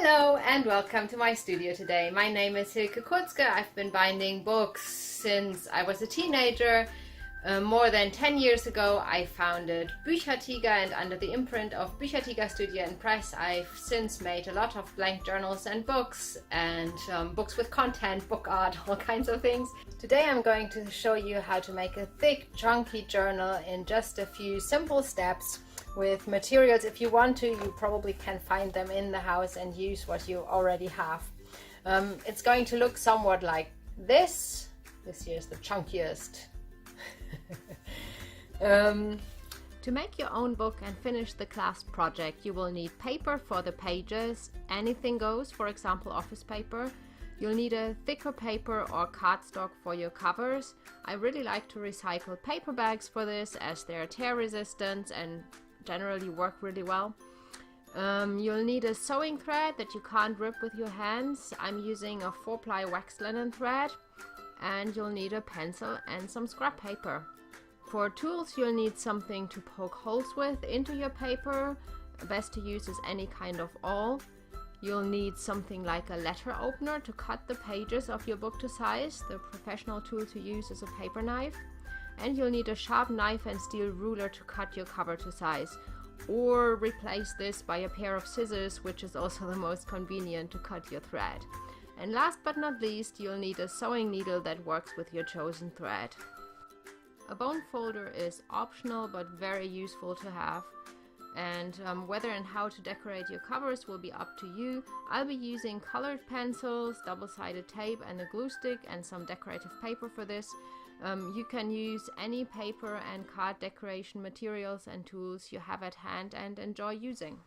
Hello and welcome to my studio today. My name is Hilke Kurzke. I've been binding books since I was a teenager. More than 10 years ago I founded Büchertiger, and under the imprint of Büchertiger Studio and Press I've since made a lot of blank journals and books books with content, book art, all kinds of things. Today I'm going to show you how to make a thick, chunky journal in just a few simple steps with materials. If you want to, you probably can find them in the house and use what you already have. It's going to look somewhat like this. This here is the chunkiest. To make your own book and finish the class project, you will need paper for the pages. Anything goes, for example office paper. You'll need a thicker paper or cardstock for your covers. I really like to recycle paper bags for this, as they're tear resistant and generally work really well. You'll need a sewing thread that you can't rip with your hands. I'm using a 4-ply waxed linen thread. And you'll need a pencil and some scrap paper. For tools, you'll need something to poke holes with into your paper. Best to use is any kind of awl. You'll need something like a letter opener to cut the pages of your book to size. The professional tool to use is a paper knife. And you'll need a sharp knife and steel ruler to cut your cover to size. Or replace this by a pair of scissors, which is also the most convenient to cut your thread. And last but not least, you'll need a sewing needle that works with your chosen thread. A bone folder is optional but very useful to have. And whether and how to decorate your covers will be up to you. I'll be using colored pencils, double-sided tape and a glue stick and some decorative paper for this. You can use any paper and card decoration materials and tools you have at hand and enjoy using.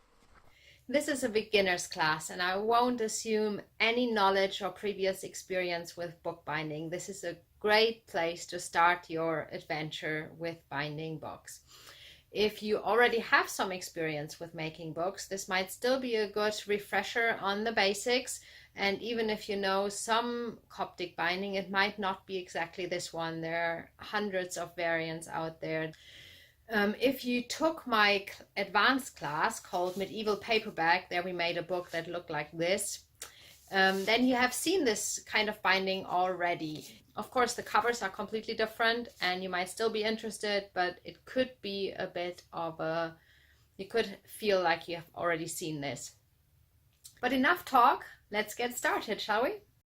This is a beginner's class and I won't assume any knowledge or previous experience with bookbinding. This is a great place to start your adventure with binding books. If you already have some experience with making books, this might still be a good refresher on the basics. And even if you know some Coptic binding, it might not be exactly this one. There are hundreds of variants out there. If you took my advanced class called Medieval Paperback, there we made a book that looked like this, then you have seen this kind of binding already. Of course, the covers are completely different and you might still be interested, but it could be a bit of you could feel like you have already seen this. But enough talk, let's get started, shall we?